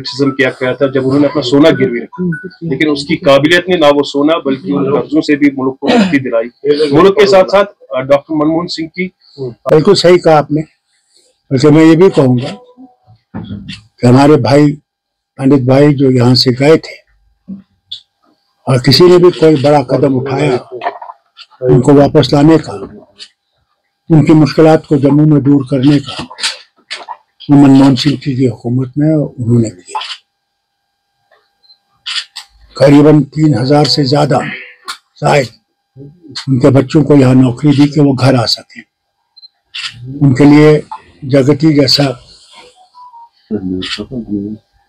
Criticism किया गया था जब उन्होंने अपना सोना गिरवी रखा, लेकिन उसकी काबिलियत ने ना वो सोना बल्कि उन कर्जों से भी मुल्क को मुक्ति दिलाई। मुल्क के साथ साथ डॉक्टर मनमोहन सिंह की बिल्कुल सही कहा आपने। वैसे मैं ये भी कहूँगा कि हमारे भाई पंडित भाई जो यहाँ से गए थे और किसी ने भी कोई बड़ा कदम उठाया उनको वापस लाने का, उनकी मुश्किलात को जम्मू में दूर करने का, मनमोहन सिंह की हुकूमत में उन्होंने किया। करीबन 3000 से ज्यादा शायद उनके बच्चों को यहाँ नौकरी दी कि वो घर आ सकें। उनके लिए जगती जैसा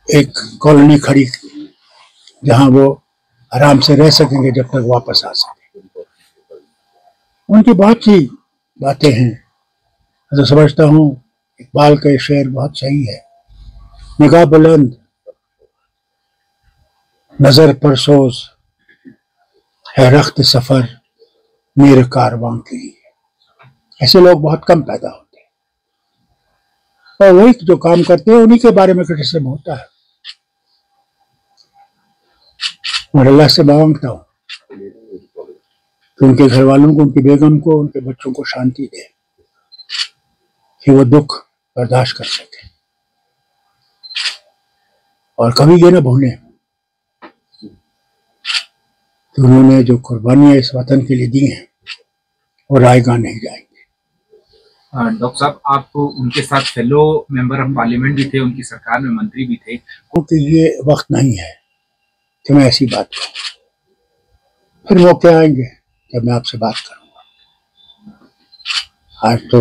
एक कॉलोनी खड़ी जहाँ वो आराम से रह सकेंगे जब तक वापस आ सके। उनकी बहुत सी बातें हैं। मैं तो समझता हूँ इकबाल का शेर बहुत सही है, निगाह बुलंद नजर परसोज है रख्त सफर मेरे कारवां के लिए। ऐसे लोग बहुत कम पैदा होते हैं और वही जो काम करते हैं उन्हीं के बारे में क्रिटिसिज्म होता है। और अल्लाह से मांगता हूँ कि उनके घर वालों को, उनकी बेगम को, उनके बच्चों को शांति दे कि वो दुख बर्दाश्त कर सके और कभी ये ना भूलें कि उन्होंने जो कुर्बानियां इस वतन के लिए दी हैं वो रायगा नहीं जाएंगे। डॉक्टर साहब, आप उनके साथ फेलो मेंबर ऑफ पार्लियामेंट भी थे, उनकी सरकार में मंत्री भी थे। क्योंकि ये वक्त नहीं है कि मैं ऐसी बात कहूँ, फिर मौके आएंगे जब मैं आपसे बात करूंगा। आज तो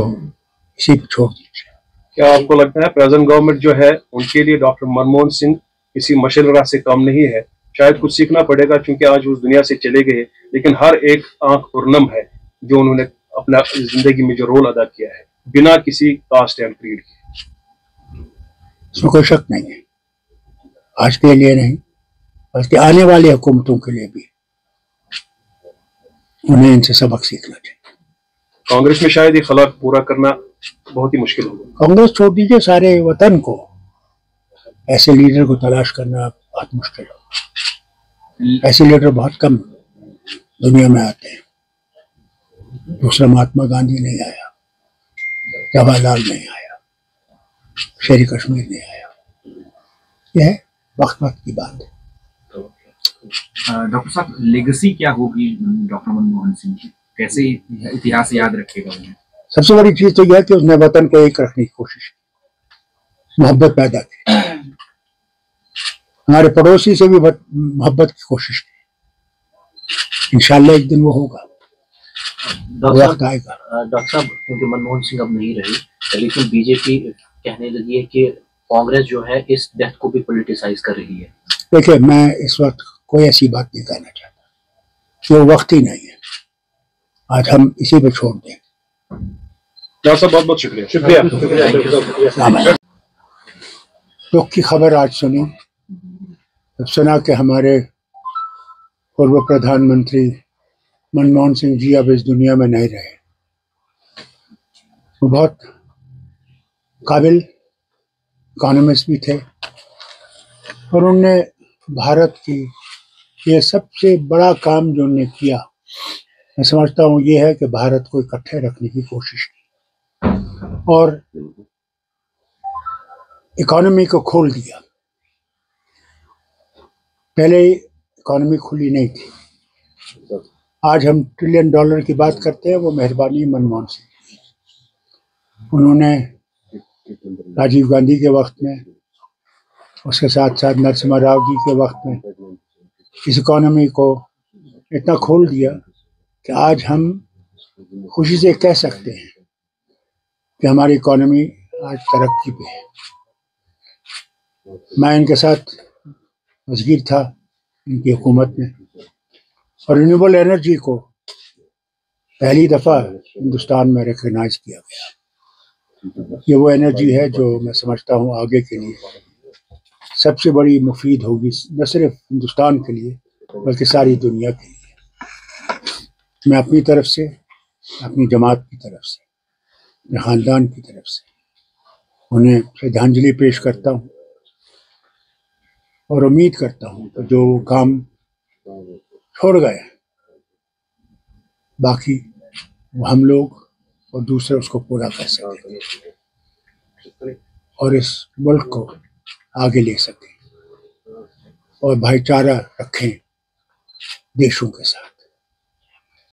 इसी पे छोड़ दीजिए। क्या आपको लगता है प्रेजेंट गवर्नमेंट जो है उनके लिए डॉक्टर मनमोहन सिंह किसी मशल राह से कम नहीं है? शायद कुछ सीखना पड़ेगा क्योंकि आज उस दुनिया से चले गए, लेकिन हर एक आंख पुरनम है जो उन्होंने अपना जिंदगी में जो रोल अदा किया है बिना किसी कास्ट एंड क्रीड के। इसमें कोई शक नहीं है। आज के लिए नहीं बल्कि आने वाली हुकूमतों के लिए भी उन्हें इनसे सबक सीखना चाहिए। कांग्रेस में शायद ये खला पूरा करना बहुत ही मुश्किल होगा। कांग्रेस छोड़ दीजिए, सारे वतन को ऐसे लीडर को तलाश करना बहुत मुश्किल होगा। ऐसे लीडर बहुत कम दुनिया में आते हैं। दूसरा महात्मा गांधी नहीं आया, जवाहरलाल नहीं आया, शेर कश्मीर नहीं आया। यह वक्त वक्त की बात है। डॉक्टर साहब, लेगेसी क्या होगी डॉक्टर मनमोहन सिंह की? कैसे इतिहास याद रखेगा उन्हें? सबसे बड़ी चीज तो यह है कि उसने वतन को एक रखने की कोशिश की, मोहब्बत पैदा की, हमारे पड़ोसी से भी मोहब्बत की कोशिश की। इंशाल्लाह एक दिन वो होगा, वक्त आएगा। डॉक्टर साहब, क्योंकि मनमोहन सिंह अब नहीं रही, लेकिन बीजेपी कहने लगी है कि कांग्रेस जो है इस डेथ को भी पॉलिटिसाइज कर रही है। देखिए, मैं इस वक्त कोई ऐसी बात नहीं कहना चाहता, वो वक्त ही नहीं है। आज हम इसी पे छोड़ दें। डॉक्टर साहब बहुत बहुत शुक्रिया। दुख की खबर आज सुनी, जब सुना कि हमारे पूर्व प्रधानमंत्री मनमोहन सिंह जी अब इस दुनिया में नहीं रहे। वो बहुत काबिल इकोनॉमिस्ट भी थे और उन्होंने भारत की ये सबसे बड़ा काम जो उन्होंने किया, मैं समझता हूँ ये है कि भारत को इकट्ठे रखने की कोशिश की और इकोनॉमी को खोल दिया। पहले इकोनॉमी खुली नहीं थी। आज हम $1 ट्रिलियन की बात करते हैं, वो मेहरबानी मनमोहन सिंह। उन्होंने राजीव गांधी के वक्त में, उसके साथ साथ नरसिम्हा राव जी के वक्त में इस इकोनॉमी को इतना खोल दिया कि आज हम खुशी से कह सकते हैं कि हमारी इकोनॉमी आज तरक्की पे है। मैं इनके साथ वज़ीर था इनकी हुकूमत में और रिन्यूएबल एनर्जी को पहली दफ़ा हिंदुस्तान में रिकग्नाइज किया गया। ये वो एनर्जी है जो मैं समझता हूँ आगे के लिए सबसे बड़ी मुफीद होगी, न सिर्फ हिंदुस्तान के लिए बल्कि सारी दुनिया के लिए। मैं अपनी तरफ से, अपनी जमात की तरफ से, अपने ख़ानदान की तरफ से उन्हें श्रद्धांजलि पेश करता हूँ اور امید کرتا ہوں کہ جو وہ کام چھوڑ گئے باقی وہ ہم لوگ اور دوسرے اس کو پورا کر سکیں اور اس ملک کو آگے لے سکیں اور بھائی چارہ رکھیں دیشوں کے ساتھ.